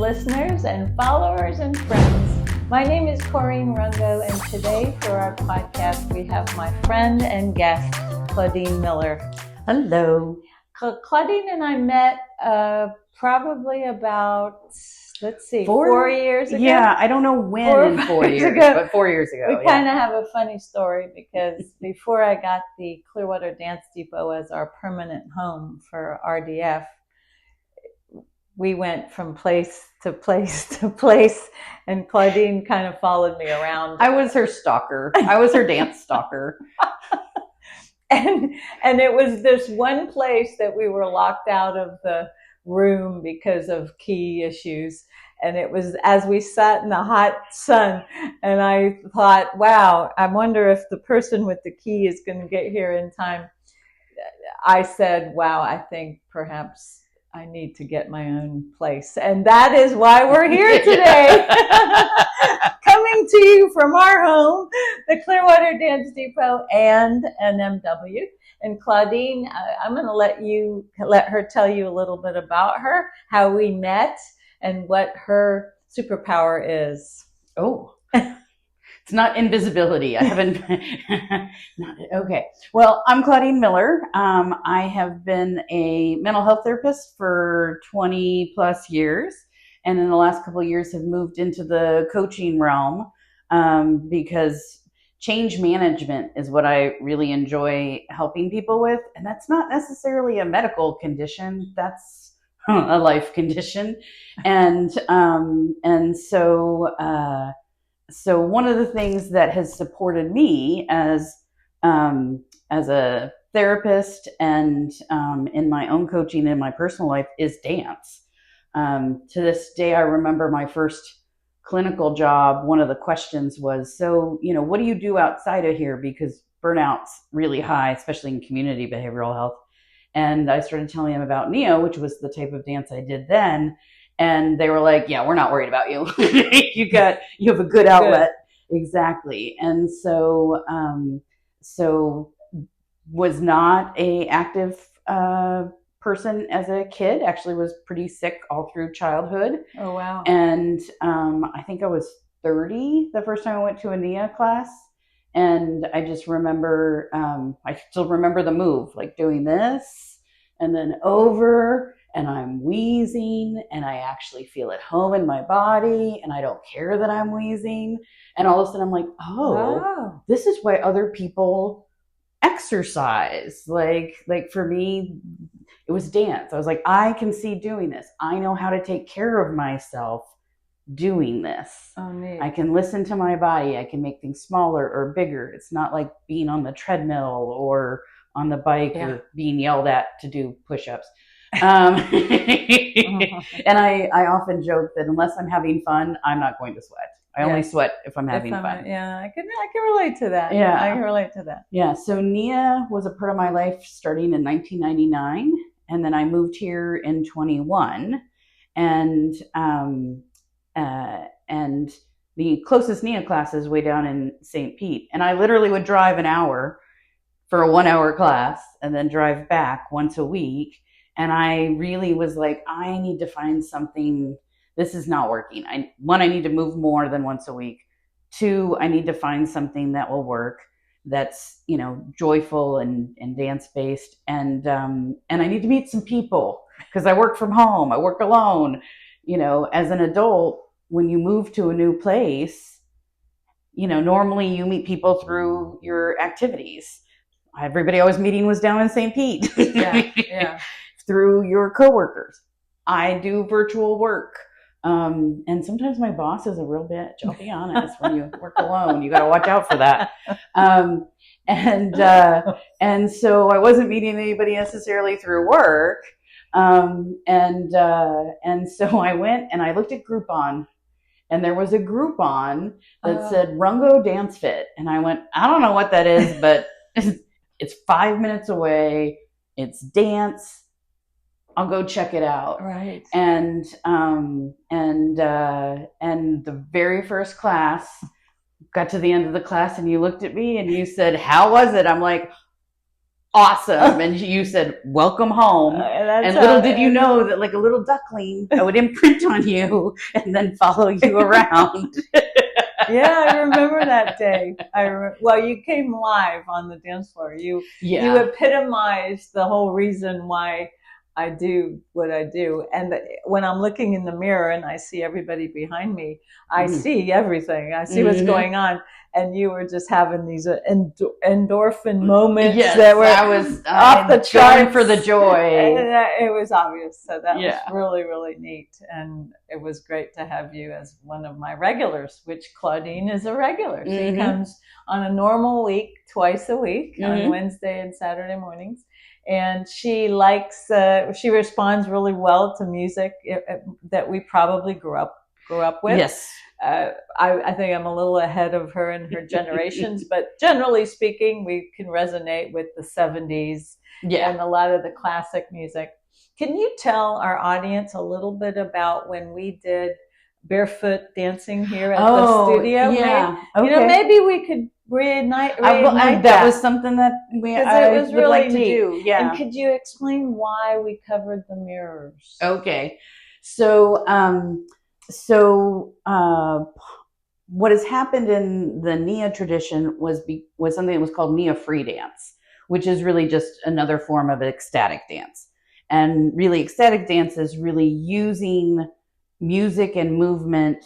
listeners and followers and friends. My name is Corinne Rungo, and today for our podcast we have my friend and guest, Claudine Miller. Hello. Claudine and I met probably about, 4 years ago. Yeah, I don't know when in 4 years, but 4 years ago. We kind of have a funny story because before I got the Clearwater Dance Depot as our permanent home for RDF, we went from place to place to place, and Claudine kind of followed me around. I was her stalker. I was her dance stalker. And it was this one place that we were locked out of the room because of key issues. And it was as we sat in the hot sun, and I thought, wow, I wonder if the person with the key is going to get here in time. I said, wow, I think perhaps I need to get my own place. And that is why we're here today. Coming to you from our home, the Clearwater Dance Depot and NMW. And Claudine, I'm going to let her tell you a little bit about her, how we met, and what her superpower is. Oh, it's not invisibility. I haven't. Okay. Well, I'm Claudine Miller. I have been a mental health therapist for 20 plus years. And in the last couple of years have moved into the coaching realm because change management is what I really enjoy helping people with. And that's not necessarily a medical condition. That's a life condition. And so one of the things that has supported me as a therapist and in my own coaching in my personal life is dance. To this day, I remember my first clinical job. One of the questions was, so, what do you do outside of here? Because burnout's really high, especially in community behavioral health. And I started telling them about Neo, which was the type of dance I did then. And they were like, yeah, we're not worried about you. You have a good outlet. Good. Exactly. And so was not a active, person as a kid, actually was pretty sick all through childhood. Oh, wow. And I think I was 30 the first time I went to a NIA class. And I just remember, I still remember the move, like doing this and then over, and I'm wheezing and I actually feel at home in my body and I don't care that I'm wheezing. And all of a sudden I'm like, oh, this is why other people exercise. Like for me, it was dance. I was like, I can see doing this. I know how to take care of myself doing this. Oh, neat. I can listen to my body. I can make things smaller or bigger. It's not like being on the treadmill or on the bike or being yelled at to do push-ups. And I often joke that unless I'm having fun, I'm not going to sweat. I only sweat if I'm having fun. Yeah, I can relate to that. Yeah. I can relate to that. Yeah, so NIA was a part of my life starting in 1999. And then I moved here in 21, and the closest NIA class is way down in St. Pete. And I literally would drive an hour for a 1 hour class and then drive back once a week. And I really was like, I need to find something. This is not working. I need to move more than once a week. 2, I need to find something that will work, that's, joyful and dance based. And I need to meet some people because I work from home. I work alone. As an adult, when you move to a new place, normally you meet people through your activities. Everybody I was meeting was down in St. Pete. Yeah. Through your coworkers. I do virtual work. And sometimes my boss is a real bitch. I'll be honest. When you work alone, you got to watch out for that. And so I wasn't meeting anybody necessarily through work. And so I went and I looked at Groupon, and there was a Groupon that said Rungo Dance Fit. And I went, I don't know what that is, but it's 5 minutes away. It's dance. I'll go check it out. Right. And the very first class, got to the end of the class and you looked at me and you said, how was it? I'm like, awesome. And you said, welcome home. And little did you know that like a little duckling, I would imprint on you and then follow you around. Yeah, I remember that day. Well, you came live on the dance floor. You epitomized the whole reason why I do what I do. And when I'm looking in the mirror and I see everybody behind me, I see everything. I see what's going on. And you were just having these endorphin moments that were off the charts for the joy. And it was obvious. So that was really, really neat. And it was great to have you as one of my regulars, which Claudine is a regular. She comes on a normal week, twice a week, on Wednesday and Saturday mornings. And she she responds really well to music that we probably grew up with. Yes. I think I'm a little ahead of her in her generations, but generally speaking, we can resonate with the 70s and a lot of the classic music. Can you tell our audience a little bit about when we did barefoot dancing here at the studio? Yeah. Maybe we could reignite that was something that it was really like to do. Yeah. And could you explain why we covered the mirrors? Okay. So what has happened in the Nia tradition was something that was called Nia free dance, which is really just another form of ecstatic dance. And really ecstatic dance is really using music and movement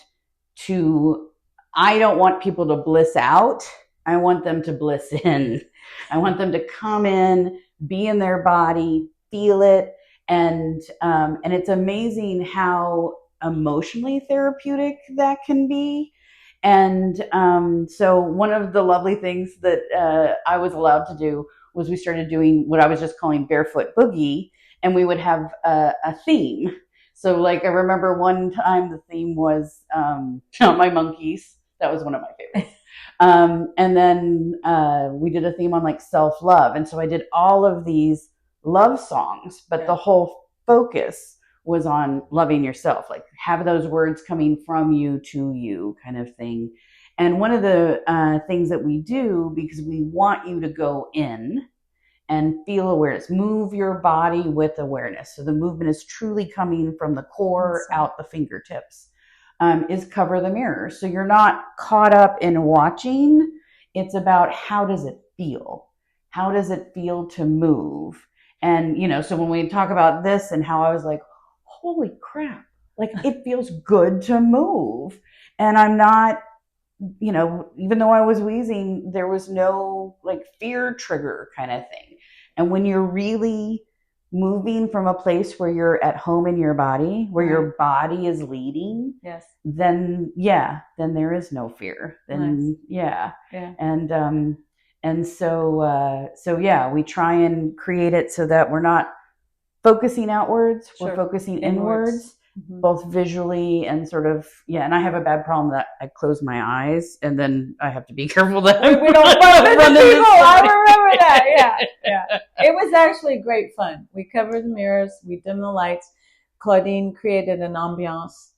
I don't want people to bliss out. I want them to bliss in. I want them to come in, be in their body, feel it. And it's amazing how emotionally therapeutic that can be. And so one of the lovely things that I was allowed to do was we started doing what I was just calling barefoot boogie, and we would have a theme. So like I remember one time the theme was my monkeys. That was one of my favorites. And then we did a theme on like self-love. And so I did all of these love songs, but the whole focus was on loving yourself, like have those words coming from you to you kind of thing. And one of the things that we do, because we want you to go in and feel awareness, move your body with awareness. So the movement is truly coming from the core out the fingertips, is cover the mirror. So you're not caught up in watching. It's about how does it feel? How does it feel to move? And, so when we talk about this and how I was like, holy crap, like it feels good to move. And I'm not, even though I was wheezing, there was no like fear trigger kind of thing. And when you're really moving from a place where you're at home in your body, where your body is leading, then there is no fear. Then and so we try and create it so that we're not focusing outwards, we're focusing inwards, both visually and sort of, and I have a bad problem that I close my eyes and then I have to be careful that we don't run into people. I remember that. Yeah. It was actually great fun. We covered the mirrors, we dimmed the lights. Claudine created an ambiance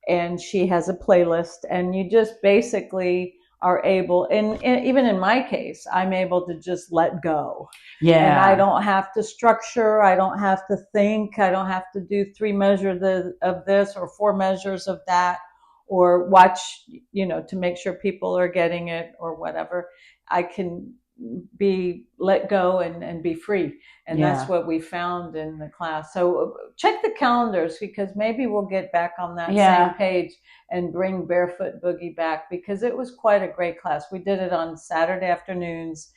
and she has a playlist, and you just basically are able, and even in my case, I'm able to just let go. Yeah. And I don't have to structure. I don't have to think. I don't have to do 3 measures of this or 4 measures of that, or watch, to make sure people are getting it or whatever. I can be let go and be free. And that's what we found in the class. So check the calendars, because maybe we'll get back on that same page and bring Barefoot Boogie back, because it was quite a great class. We did it on Saturday afternoons,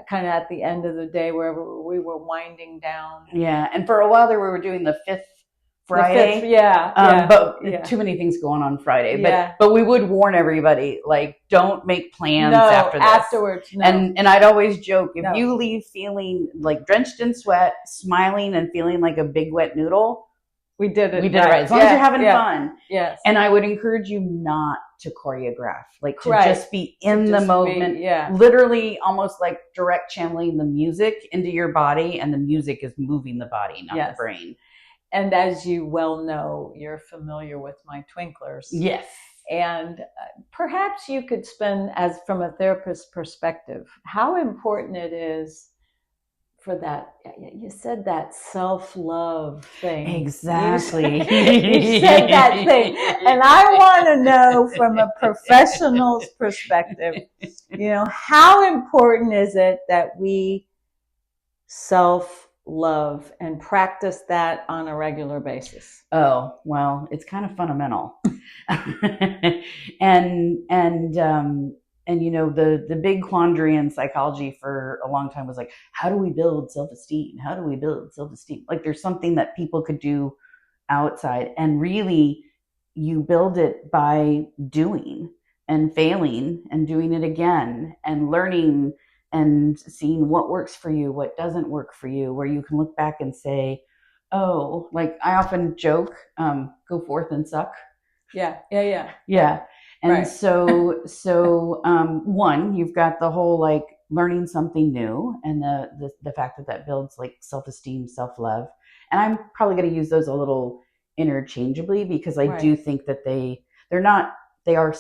kind of at the end of the day where we were winding down. Yeah. And for a while there, we were doing the 5th Friday. But too many things going on Friday. But we would warn everybody, like, don't make plans afterwards. No. And I'd always joke, if you leave feeling like drenched in sweat, smiling and feeling like a big wet noodle, we did it right. As long as you're having fun. Yes. And I would encourage you not to choreograph, like to just be in the moment. Literally almost like direct channeling the music into your body, and the music is moving the body, not the brain. And as you well know, you're familiar with my twinklers. Yes. And perhaps you could spend, as from a therapist's perspective, how important it is for that. You said that self-love thing. Exactly. You said that thing. And I want to know from a professional's perspective, how important is it that we self-love and practice that on a regular basis? Oh, well, it's kind of fundamental. and the big quandary in psychology for a long time was like, how do we build self-esteem? How do we build self-esteem? Like, there's something that people could do outside, and really you build it by doing and failing and doing it again and learning and seeing what works for you, what doesn't work for you, where you can look back and say, oh, like I often joke, go forth and suck. Yeah. And right. so one, you've got the whole like learning something new, and the fact that builds like self-esteem, self-love. And I'm probably going to use those a little interchangeably, because I do think that they are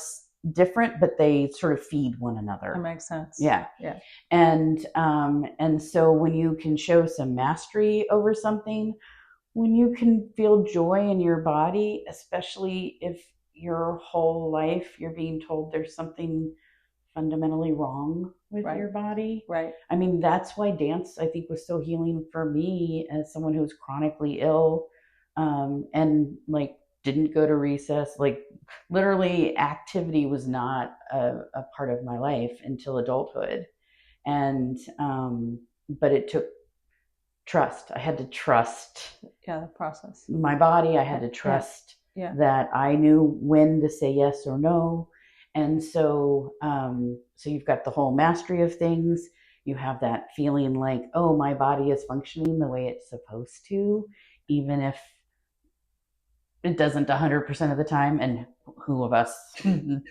different, but they sort of feed one another. That makes sense. Yeah. And so when you can show some mastery over something, when you can feel joy in your body, especially if your whole life you're being told there's something fundamentally wrong with your body. Right. I mean, that's why dance, I think, was so healing for me as someone who's chronically ill, and like didn't go to recess. Like literally activity was not a part of my life until adulthood. And but it took trust. I had to trust the process. My body. I had to trust that I knew when to say yes or no. And so you've got the whole mastery of things. You have that feeling like, oh, my body is functioning the way it's supposed to, even if it doesn't 100% of the time. And who of us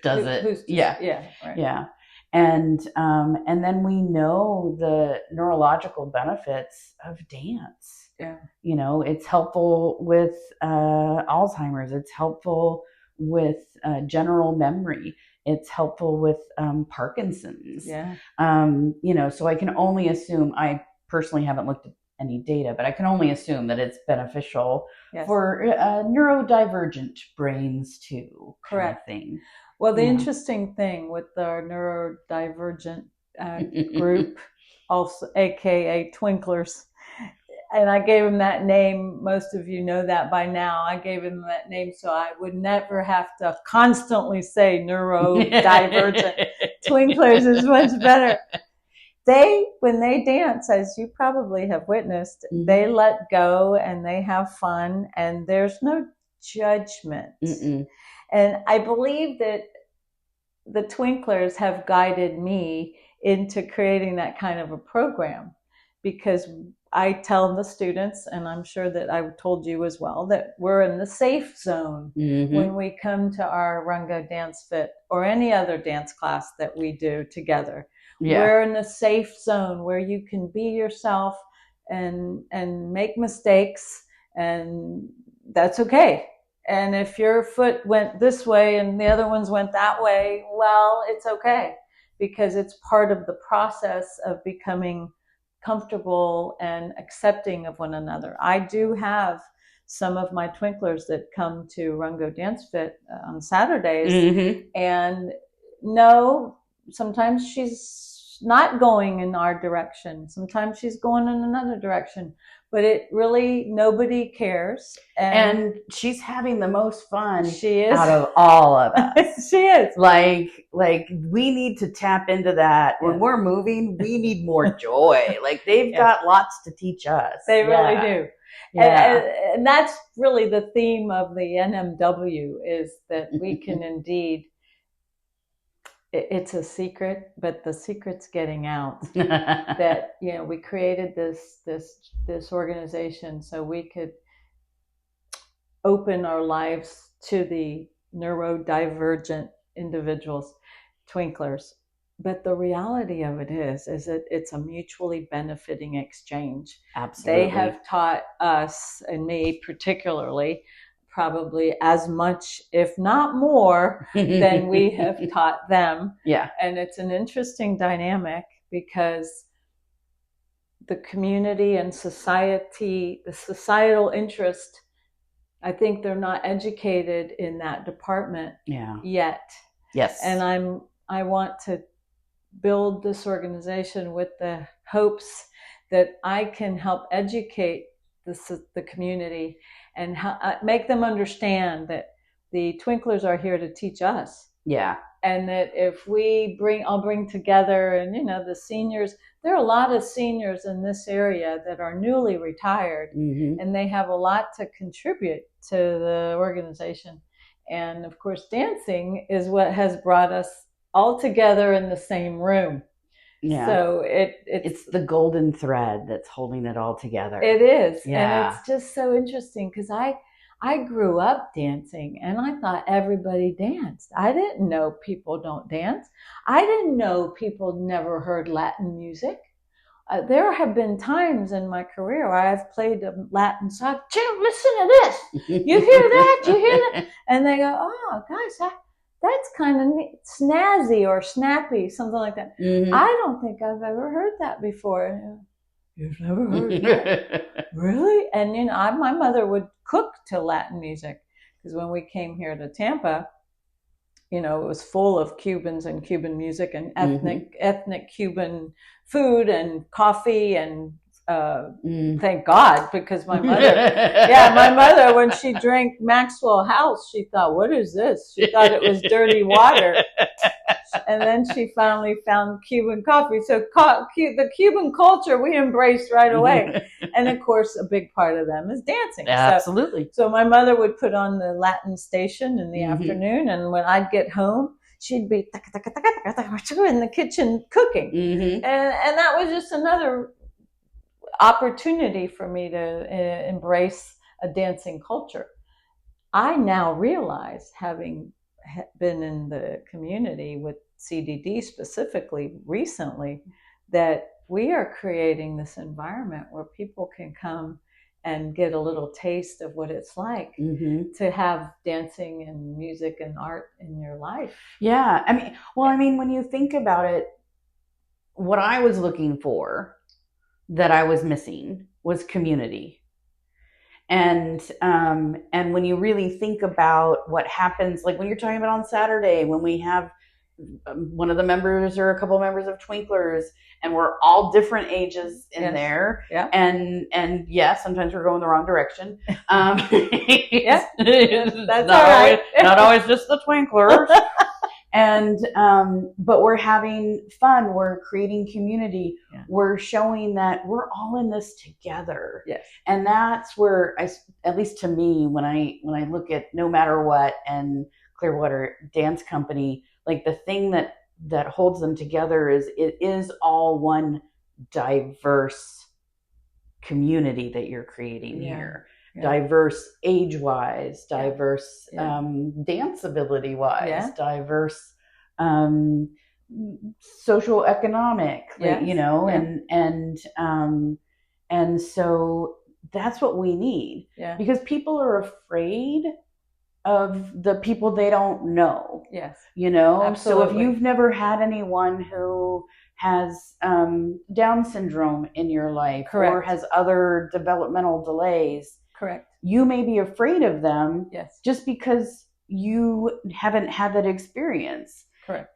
does it? Yeah. And then we know the neurological benefits of dance. Yeah. It's helpful with Alzheimer's. It's helpful with general memory. It's helpful with Parkinson's. Yeah. So I can only assume, I personally haven't looked at any data, but I can only assume that it's beneficial for neurodivergent brains too. Correct. Kind of thing. Well, the interesting thing with our neurodivergent group, also AKA twinklers, and I gave him that name. Most of you know that by now. I gave him that name so I would never have to constantly say neurodivergent. Twinklers is much better. When they dance, as you probably have witnessed, they let go and they have fun, and there's no judgment. Mm-mm. And I believe that the twinklers have guided me into creating that kind of a program, because I tell the students, and I'm sure that I told you as well, that we're in the safe zone when we come to our Rungo Dance Fit or any other dance class that we do together. Yeah. We're in the safe zone where you can be yourself and make mistakes, and that's okay. And if your foot went this way and the other ones went that way, well, it's okay, because it's part of the process of becoming comfortable and accepting of one another. I do have some of my twinklers that come to Rungo Dance Fit on Saturdays, and no, sometimes she's not going in our direction. Sometimes she's going in another direction. But it really, nobody cares. And she's having the most fun she is. Out of all of us. She is. Like we need to tap into that. When we're moving, we need more joy. Like they've got lots to teach us. They really do. Yeah. And that's really the theme of the NMW, is that we can indeed, it's a secret, but the secret's getting out. That we created this organization so we could open our lives to the neurodivergent individuals, twinklers. But the reality of it is that it's a mutually benefiting exchange. Absolutely. They have taught us, and me particularly, probably as much, if not more, than we have taught them. Yeah. And it's an interesting dynamic, because the community and society, the societal interest, I think they're not educated in that department yet. Yes. And I want to build this organization with the hopes that I can help educate the community and make them understand that the twinklers are here to teach us. Yeah. And that if I'll bring together, and the seniors, there are a lot of seniors in this area that are newly retired, and they have a lot to contribute to the organization. And of course, dancing is what has brought us all together in the same room. Yeah. So it's the golden thread that's holding it all together. It is. Yeah. And it's just so interesting because I grew up dancing and I thought everybody danced. I didn't know people don't dance. I didn't know people never heard Latin music. There have been times in my career where I've played a Latin song. Jim, listen to this. You hear that? You hear that? And they go, oh, guys, that's kind of snazzy or snappy, something like that. I don't think I've ever heard that before. You've never heard that? Really? And my mother would cook to Latin music because when we came here to Tampa, it was full of Cubans and Cuban music and ethnic Cuban food and coffee and thank God, because my mother, when she drank Maxwell House, she thought, what is this? She thought it was dirty water. And then she finally found Cuban coffee. So the Cuban culture we embraced right away. And of course, a big part of them is dancing. Absolutely. So my mother would put on the Latin station in the afternoon. And when I'd get home, she'd be in the kitchen cooking. And that was just another opportunity for me to embrace a dancing culture. I now realize, having been in the community with CDD specifically recently, that we are creating this environment where people can come and get a little taste of what it's like to have dancing and music and art in your life. Yeah. I mean, when you think about it, what I was looking for that I was missing was community. And when you really think about what happens, like when you're talking about on Saturday, when we have one of the members or a couple of members of Twinklers, and we're all different ages in there. Yeah. And yes, sometimes we're going the wrong direction. Yeah. That's not all right. Not always just the Twinklers. And but we're having fun, we're creating community, we're showing that we're all in this together. Yes. And that's where at least to me, when I look at No Matter What and Clearwater Dance Company, like the thing that holds them together is it is all one diverse community that you're creating here. Diverse age-wise, diverse dance ability-wise, diverse social economic, and so that's what we need. Because people are afraid of the people they don't know. Yes. Absolutely. So if you've never had anyone who has Down syndrome in your life, or has other developmental delays, you may be afraid of them just because you haven't had that experience.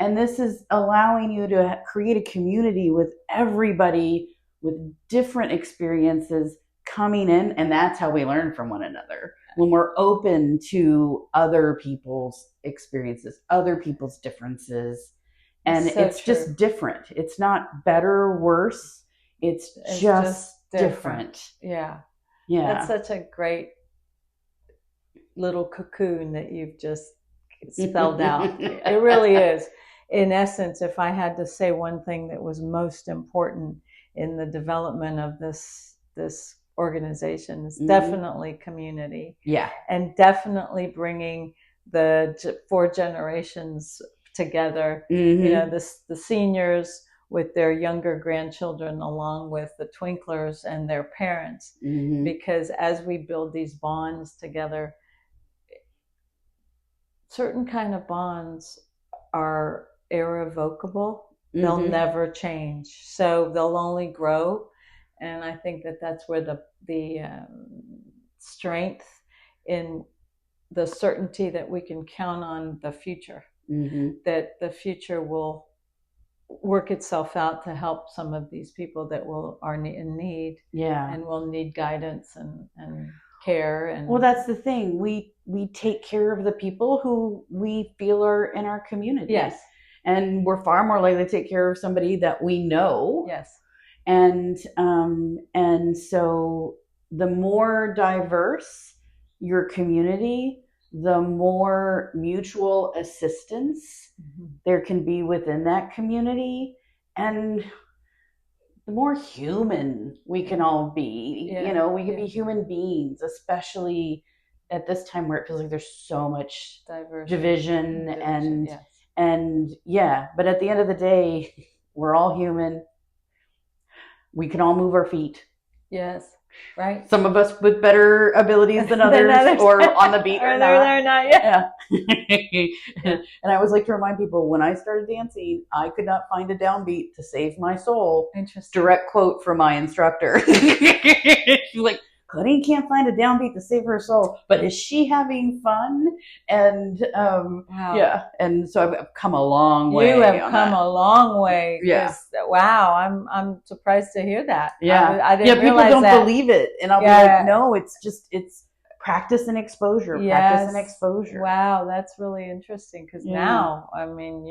And this is allowing you to create a community with everybody with different experiences coming in, and that's how we learn from one another. When we're open to other people's experiences, other people's differences, and it's just different. It's not better or worse. It's just different. Yeah. That's such a great little cocoon that you've just spelled out. It really is. In essence, if I had to say one thing that was most important in the development of this organization, is definitely community. Yeah. And definitely bringing the 4 generations together. The seniors with their younger grandchildren, along with the Twinklers and their parents, because as we build these bonds together, certain kind of bonds are irrevocable. They'll never change. So they'll only grow. And I think that that's where the strength in the certainty that we can count on the future, that the future will work itself out to help some of these people that are in need, and will need guidance and care. And well, that's the thing. We take care of the people who we feel are in our community. Yes. And we're far more likely to take care of somebody that we know. Yes. And so the more diverse your community, the more mutual assistance there can be within that community, and the more human we can all be. We can be human beings, especially at this time where it feels like there's so much division and but at the end of the day, we're all human. We can all move our feet. Yes. Right. Some of us with better abilities than others, or on the beat or not. They're not yet. Yeah. And I always like to remind people, when I started dancing, I could not find a downbeat to save my soul. Interesting. Direct quote from my instructor. She's like, Corinne can't find a downbeat to save her soul, but is she having fun? And wow. And so I've come a long way. You have come a long way. Yeah. Wow. I'm surprised to hear that. Yeah. I didn't people realize don't believe it, and I'll be like, no, it's practice and exposure. Yes. Practice and exposure. Wow, that's really interesting, because now, I mean,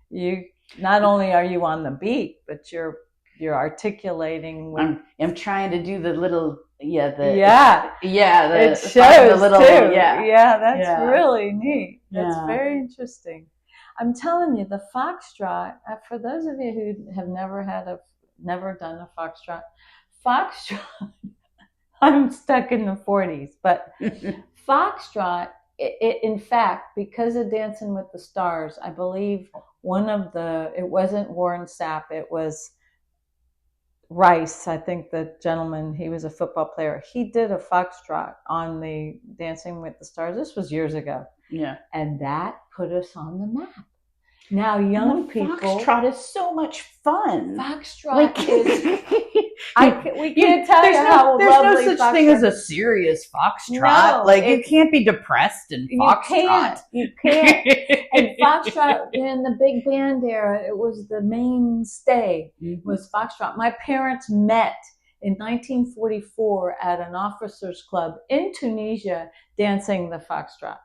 you not only are you on the beat, but you're articulating. I'm trying to do the little it shows the little, too. That's really neat. That's very interesting. I'm telling you, the foxtrot, for those of you who have never done a foxtrot, I'm stuck in the 40s, but foxtrot, it in fact, because of Dancing with the Stars, I believe it wasn't Warren Sapp, it was Rice, I think the gentleman, he was a football player. He did a foxtrot on the Dancing with the Stars. This was years ago. Yeah. And that put us on the map. Now, young people. Foxtrot is so much fun. Foxtrot is. We can't tell you how lovely. There's no such thing as a serious foxtrot. No, you can't be depressed in foxtrot. You can't. And foxtrot in the big band era, it was the mainstay. Was foxtrot. My parents met in 1944 at an officers' club in Tunisia, dancing the foxtrot.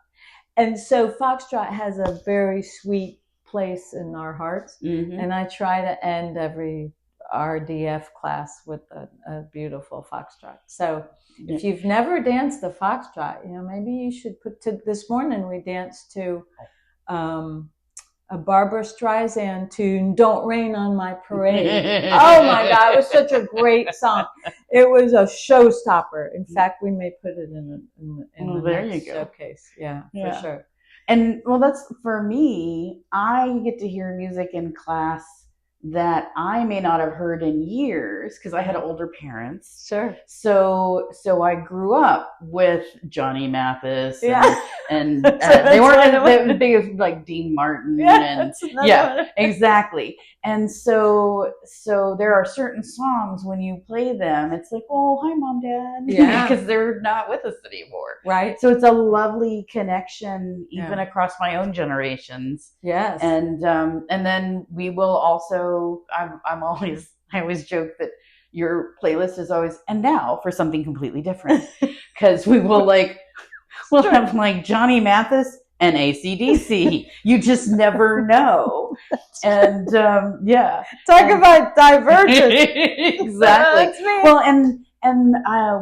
And so foxtrot has a very sweet place in our hearts, and I try to end every RDF class with a beautiful foxtrot. So if you've never danced the foxtrot, maybe you should this morning we danced to a Barbara Streisand tune, "Don't Rain on My Parade." Oh my God, it was such a great song. It was a showstopper. In fact, we may put it in the next showcase. Yeah, for sure. And that's, for me, I get to hear music in class that I may not have heard in years, because I had older parents. Sure. So I grew up with Johnny Mathis and they weren't the biggest, like Dean Martin exactly. And so there are certain songs when you play them, it's like, oh, hi, Mom, Dad. Yeah. Because they're not with us anymore. Right. So it's a lovely connection, even across my own generations. Yes. And then we will also, I always joke that your playlist is always, and now for something completely different. Because we'll have like Johnny Mathis and AC/DC. You just never know. And talk about divergence. Exactly. Well, and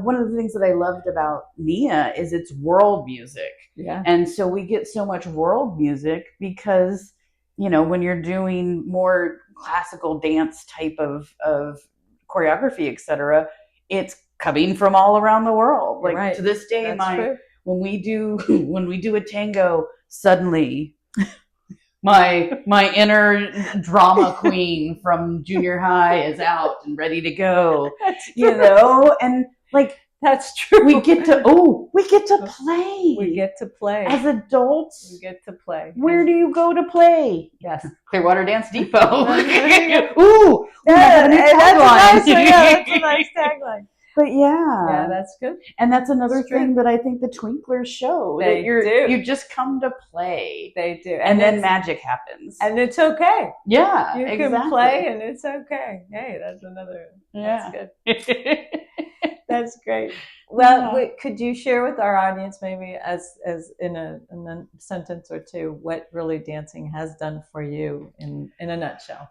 one of the things that I loved about Nia is it's world music. Yeah. And so we get so much world music because, when you're doing more classical dance type of choreography, etc., it's coming from all around the world. Like to this day, when we do a tango, suddenly my inner drama queen from junior high is out and ready to go, and like That's true. We get to play. We get to play. As adults. We get to play. Where do you go to play? Yes. Clearwater Dance Depot. Ooh. That's a nice tagline. But yeah, that's good. And that's another thing that I think the Twinklers show. They do. You just come to play. They do. And then magic happens. And it's okay. Yeah, you can play and it's okay. Hey, that's another. Yeah. That's good. That's great. Well, could you share with our audience, maybe as in a sentence or two, what really dancing has done for you in a nutshell?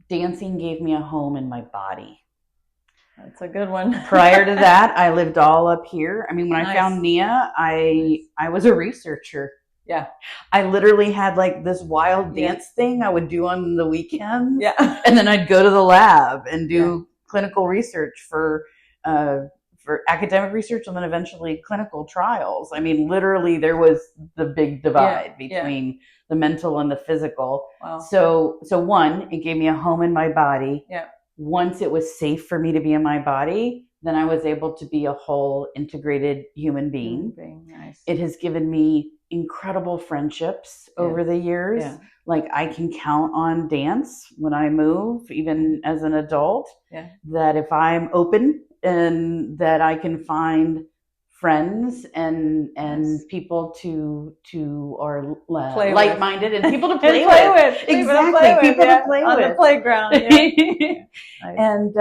Dancing gave me a home in my body. That's a good one. Prior to that, I lived all up here. I mean, when I found Nia, I was a researcher. Yeah. I literally had like this wild dance thing I would do on the weekends. Yeah. And then I'd go to the lab and do clinical research for academic research and then eventually clinical trials. I mean, literally there was the big divide between the mental and the physical. Wow. So one, it gave me a home in my body. Yeah. Once it was safe for me to be in my body, then I was able to be a whole integrated human being. Nice. It has given me incredible friendships over the years. Yeah. Like I can count on dance when I move, even as an adult, that if I'm open and that I can find friends and people to are like-minded and people to play with. Exactly. People to play with. On the playground. Nice. And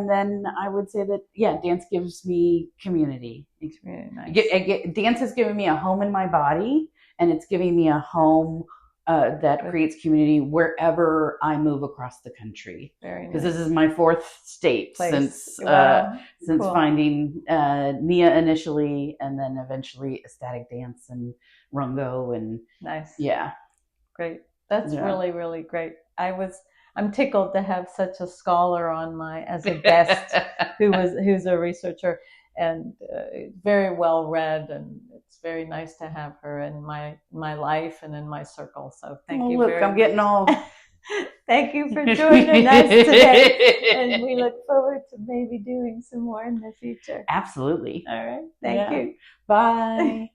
then I would say that, dance gives me community. Nice. Dance has given me a home in my body, and it's giving me a home that creates community wherever I move across the country. Because this is my fourth state since finding Nia initially, and then eventually ecstatic dance and rungo and nice. Yeah, great. That's really, really great. I'm tickled to have such a scholar on as a guest who's a researcher and very well read, and it's very nice to have her in my life and in my circle. So thank you. Look, I'm getting all. Thank you for joining us today, and we look forward to maybe doing some more in the future. Absolutely. All right. Thank you. Bye.